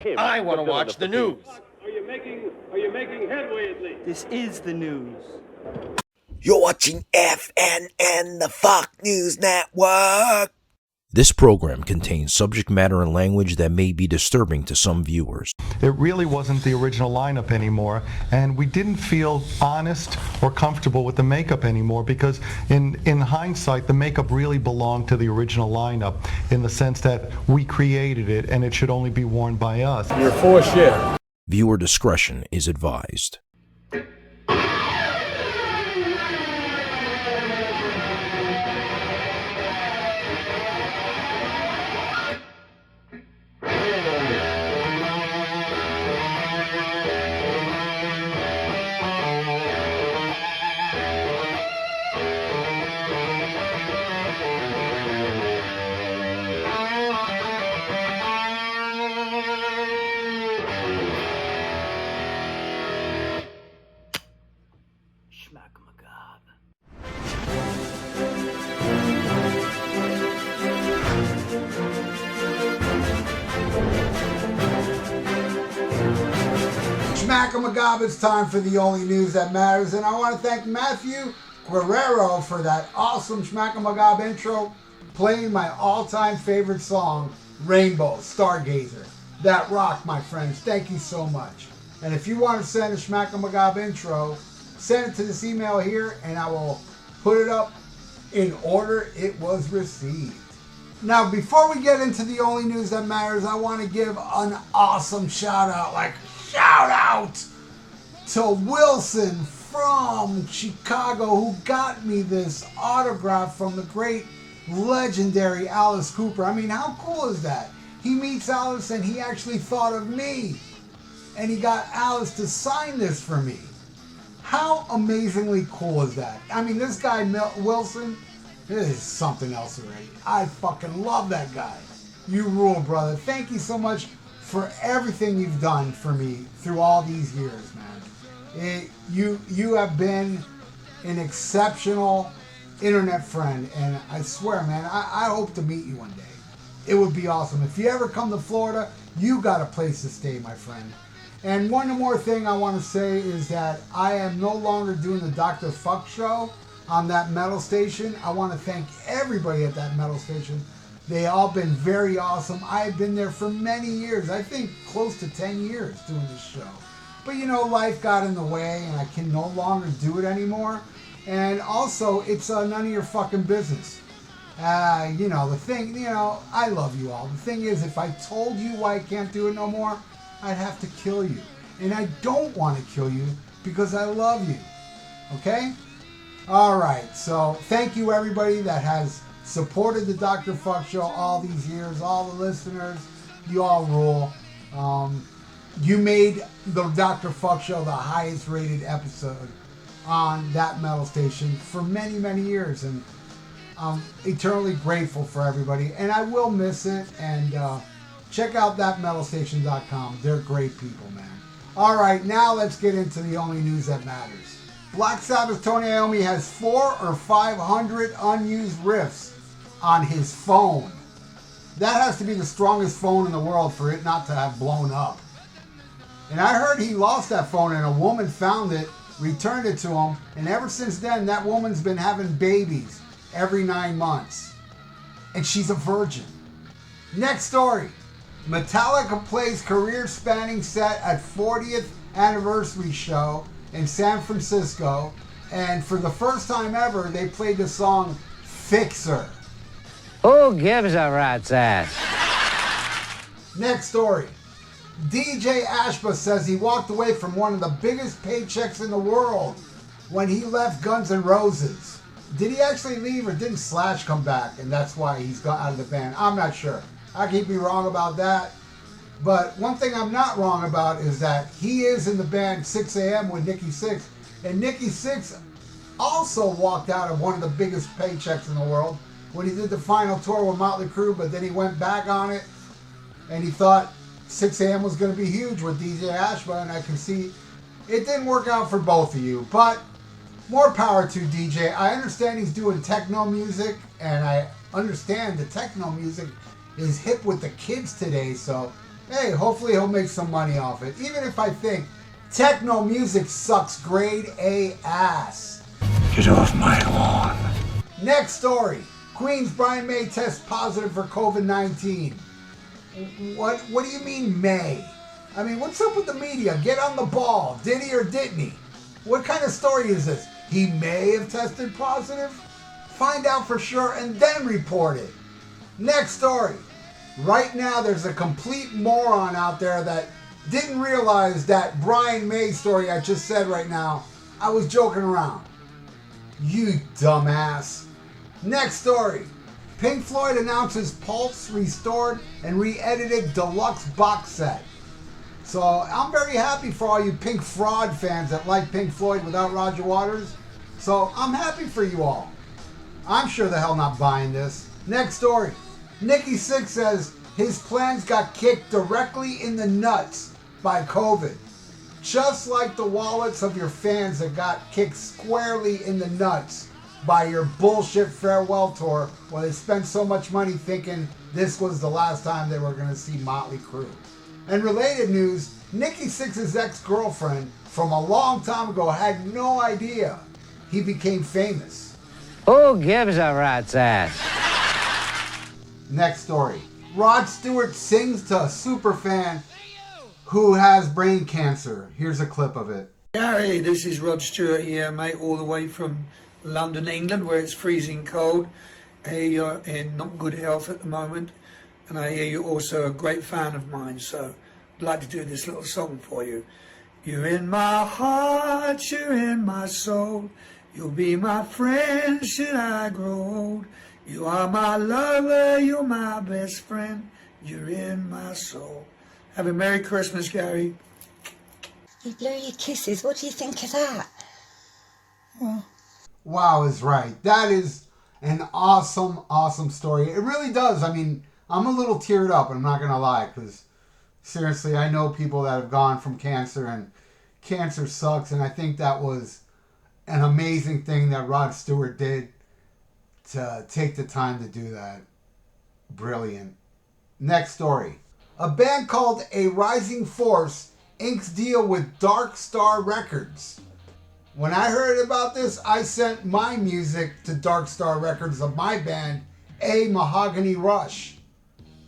I want to watch the news. Are you making headway at least? This is the news. You're watching FNN, the FUKK News Network. This program contains subject matter and language that may be disturbing to some viewers. It really wasn't the original lineup anymore, and we didn't feel honest or comfortable with the makeup anymore because in hindsight, the makeup really belonged to the original lineup in the sense that we created it and it should only be worn by us. You're for share. Viewer discretion is advised. SHMACKEMAGOB, it's time for the only news that matters, and I want to thank Matthew Guerrero for that awesome SHMACKEMAGOB intro, playing my all-time favorite song, Rainbow Stargazer. That rocked, my friends. Thank you so much. And if you want to send a SHMACKEMAGOB intro, send it to this email here, and I will put it up in order it was received. Now, before we get into the only news that matters, I want to give an awesome shout-out, shout out to Wilson from Chicago, who got me this autograph from the great legendary Alice Cooper. I mean, how cool is that? He meets Alice and he actually thought of me, and he got Alice to sign this for me. How amazingly cool is that? I mean, this guy Wilson, this is something else already. I fucking love that guy. You rule, brother. Thank you so much for everything you've done for me through all these years, man. You have been an exceptional internet friend, and I swear, man, I hope to meet you one day. It would be awesome. If you ever come to Florida, you got a place to stay, my friend. And one more thing I want to say is that I am no longer doing the Dr. FUKK show on that metal station. I want to thank everybody at that metal station. They all been very awesome. I've been there for many years. I think close to 10 years doing this show. But you know, life got in the way and I can no longer do it anymore. And also, it's none of your fucking business. You know, the thing, you know, I love you all. The thing is, if I told you why I can't do it no more, I'd have to kill you. And I don't want to kill you because I love you. Okay? All right. So thank you, everybody that has supported the Dr. FUKK show all these years, all the listeners. You all rule. You made the Dr. FUKK show the highest rated episode on that metal station for many, many years. And I'm eternally grateful for everybody. And I will miss it. And check out thatmetalstation.com. They're great people, man. All right, now let's get into the only news that matters. Black Sabbath's Tony Iommi has 400 or 500 unused riffs on his phone. That has to be the strongest phone in the world for it not to have blown up. And I heard he lost that phone and a woman found it, returned it to him, and ever since then that woman's been having babies every 9 months. And she's a virgin. Next story. Metallica plays career-spanning set at 40th anniversary show in San Francisco, and for the first time ever they played the song Fixer. Who gives a rat's ass? Next story. DJ Ashba says he walked away from one of the biggest paychecks in the world when he left Guns N' Roses. Did he actually leave, or didn't Slash come back and that's why he's got out of the band? I'm not sure. I could be wrong about that. But one thing I'm not wrong about is that he is in the band 6 a.m. with Nikki Sixx. And Nikki Sixx also walked out of one of the biggest paychecks in the world when he did the final tour with Motley Crue, but then he went back on it and he thought 6 a.m. was going to be huge with DJ Ashba, and I can see it didn't work out for both of you. But more power to DJ. I understand he's doing techno music, and I understand the techno music is hip with the kids today, so Hey, hopefully he'll make some money off it. Even if I think techno music sucks grade A ass. Get off my lawn. Next story. Queen's Brian May tests positive for COVID-19. What do you mean May? I mean, what's up with the media? Get on the ball. Did he or didn't he? What kind of story is this? He may have tested positive? Find out for sure and then report it. Next story. Right now there's a complete moron out there that didn't realize that Brian May story I just said right now, I was joking around. You dumbass. Next story. Pink Floyd announces Pulse restored and re-edited deluxe box set. So I'm very happy for all you Pink fraud fans that like Pink Floyd without Roger Waters. So I'm happy for you all. I'm sure the hell not buying this. Next story. Nikki Sixx says his plans got kicked directly in the nuts by COVID. Just like the wallets of your fans that got kicked squarely in the nuts by your bullshit farewell tour when they spent so much money thinking this was the last time they were going to see Motley Crue. And related news, Nikki Sixx's ex-girlfriend from a long time ago had no idea he became famous. Who gives a rat's ass? Next story. Rod Stewart sings to a superfan who has brain cancer. Here's a clip of it. Gary, this is Rod Stewart here, mate, all the way from London, England, where it's freezing cold. I hear you're in not good health at the moment, and I hear you're also a great fan of mine, so I'd like to do this little song for you. You're in my heart, you're in my soul, you'll be my friend should I grow old. You are my lover, you're my best friend, you're in my soul. Have a Merry Christmas, Gary. You blow your kisses, what do you think of that? Wow is right. That is an awesome, awesome story. It really does. I mean, I'm a little teared up, I'm not going to lie, because seriously, I know people that have gone from cancer, and cancer sucks, and I think that was an amazing thing that Rod Stewart did to take the time to do that. Brilliant. Next story. A band called A Rising Force inks deal with Dark Star Records. When I heard about this, I sent my music to Dark Star Records of my band, A Mahogany Rush.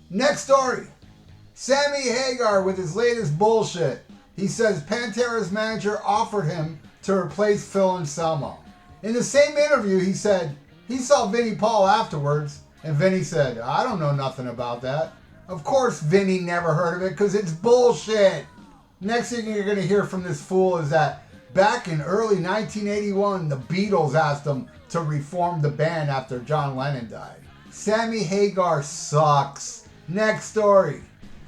Next story. Sammy Hagar with his latest bullshit. He says Pantera's manager offered him to replace Phil Anselmo. In the same interview, he said he saw Vinnie Paul afterwards, and Vinnie said, I don't know nothing about that. Of course Vinnie never heard of it because it's bullshit. Next thing you're going to hear from this fool is that back in early 1981, the Beatles asked him to reform the band after John Lennon died. Sammy Hagar sucks. Next story.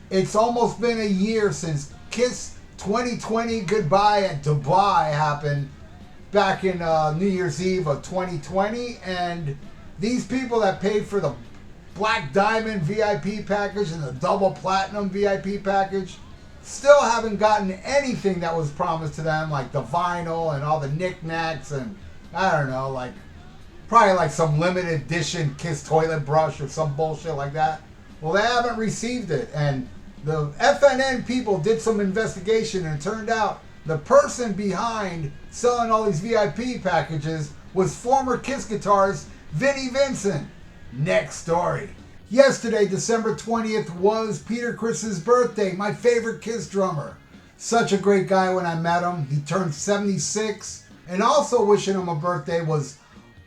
It's almost been a year since Kiss 2020 Goodbye at Dubai happened back in New Year's Eve of 2020, and these people that paid for the Black Diamond VIP package and the Double Platinum VIP package still haven't gotten anything that was promised to them, like the vinyl and all the knickknacks and, I don't know, like probably like some limited edition Kiss toilet brush or some bullshit like that. Well, they haven't received it, and the FNN people did some investigation, and it turned out the person behind selling all these VIP packages was former Kiss guitarist Vinnie Vincent. Next story. Yesterday, December 20th, was Peter Criss's birthday, my favorite Kiss drummer. Such a great guy when I met him. He turned 76. And also wishing him a birthday was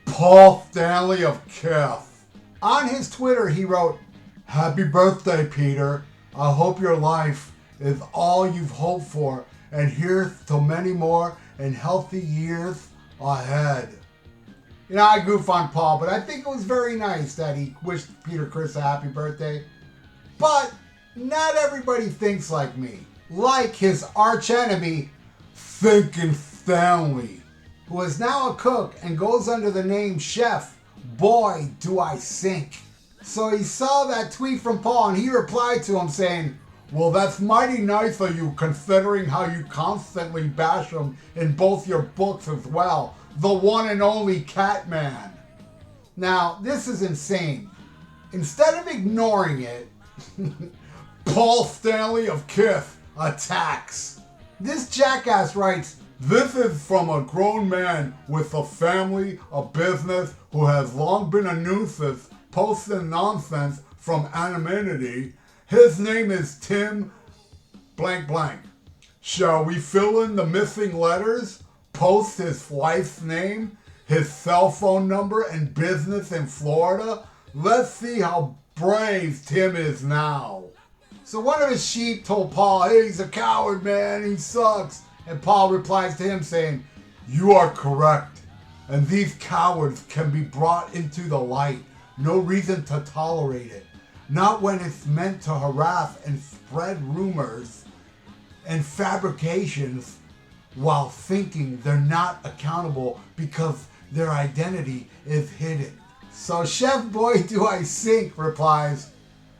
Paul Stanley of Kiss. On his Twitter, he wrote, Happy birthday, Peter. I hope your life is all you've hoped for, and here's to many more and healthy years ahead. You know, I goof on Paul, but I think it was very nice that he wished Peter Criss a happy birthday. But not everybody thinks like me. Like his archenemy, Thinking Stanley, who is now a cook and goes under the name Chef. Boy, do I sink. So he saw that tweet from Paul, and he replied to him saying, well, that's mighty nice of you, considering how you constantly bash him in both your books as well. The one and only Catman. Now, this is insane. Instead of ignoring it, Paul Stanley of Kith attacks. This jackass writes, "This is from a grown man with a family, a business, who has long been a nuisance, posting nonsense from anonymity. His name is Tim blank blank. Shall we fill in the missing letters? Post his wife's name, his cell phone number, and business in Florida? Let's see how brave Tim is now." So one of his sheep told Paul, "Hey, he's a coward, man, he sucks." And Paul replies to him saying, "You are correct, and these cowards can be brought into the light. No reason to tolerate it. Not when it's meant to harass and spread rumors and fabrications while thinking they're not accountable because their identity is hidden." So Chef Boy Do I Sink replies,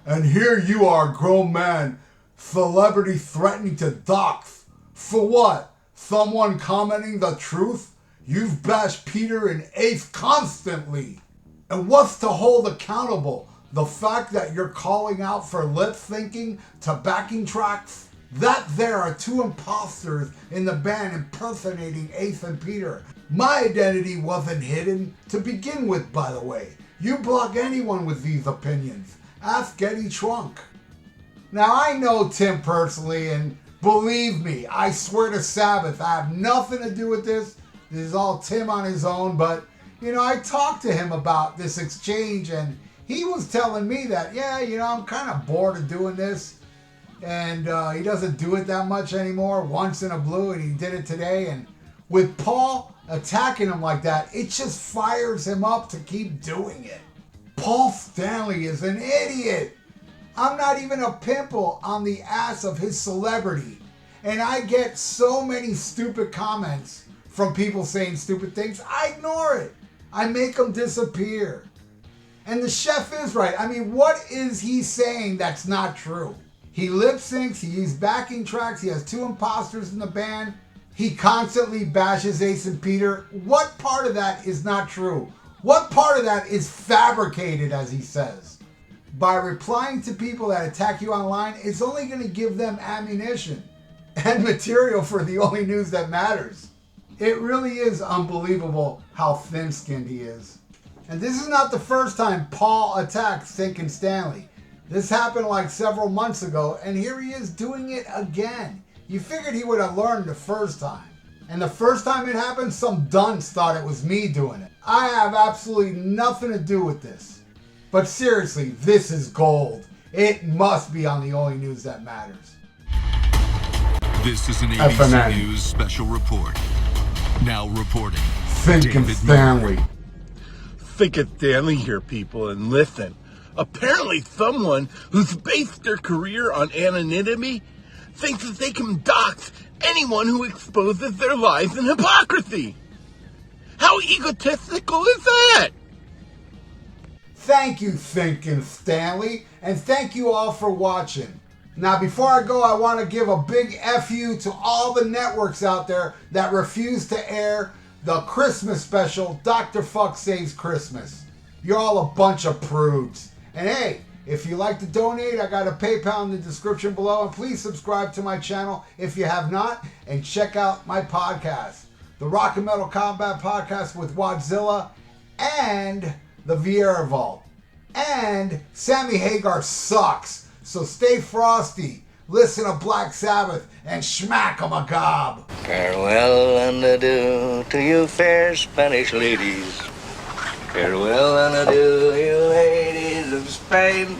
"And here you are, grown man, celebrity threatening to dox. For what? Someone commenting the truth? You've bashed Peter and Ace constantly. And what's to hold accountable? The fact that you're calling out for lip syncing to backing tracks? That there are two imposters in the band impersonating Ace and Peter. My identity wasn't hidden to begin with, by the way. You block anyone with these opinions. Ask Eddie Trunk." Now I know Tim personally, and believe me, I swear to Sabbath, I have nothing to do with this. This is all Tim on his own, but I talked to him about this exchange, and he was telling me that, I'm kind of bored of doing this, and he doesn't do it that much anymore, once in a blue, and he did it today, and with Paul attacking him like that, it just fires him up to keep doing it. Paul Stanley is an idiot. I'm not even a pimple on the ass of his celebrity, and I get so many stupid comments from people saying stupid things. I ignore it. I make them disappear. And the chef is right. I mean, what is he saying that's not true? He lip syncs, he used backing tracks, he has two imposters in the band, he constantly bashes Ace and Peter. What part of that is not true? What part of that is fabricated, as he says? By replying to people that attack you online, it's only going to give them ammunition and material for the only news that matters. It really is unbelievable how thin-skinned he is. And this is not the first time Paul attacked Stinkin' Stanley. This happened like several months ago, and here he is doing it again. You figured he would have learned the first time. And the first time it happened, some dunce thought it was me doing it. I have absolutely nothing to do with this. But seriously, this is gold. It must be on the only news that matters. This is an ABC News special report. Now reporting, Stinkin' Stanley. Stinkin' Stanley here, people, and listen. Apparently someone who's based their career on anonymity thinks that they can dox anyone who exposes their lies and hypocrisy. How egotistical is that? Thank you, Stinkin' Stanley, and thank you all for watching. Now, before I go, I want to give a big FU to all the networks out there that refuse to air the Christmas special, Dr. Fuck Saves Christmas. You're all a bunch of prudes. And hey, if you like to donate, I got a PayPal in the description below, and please subscribe to my channel if you have not, and check out my podcast, the Rock and Metal Combat Podcast with Wadzilla, and the VIERA Vault. And Sammy Hagar sucks, so stay frosty, listen to Black Sabbath, and SHMACKEMAGOB. Farewell and adieu to you fair Spanish ladies. Farewell and adieu, you ladies of Spain.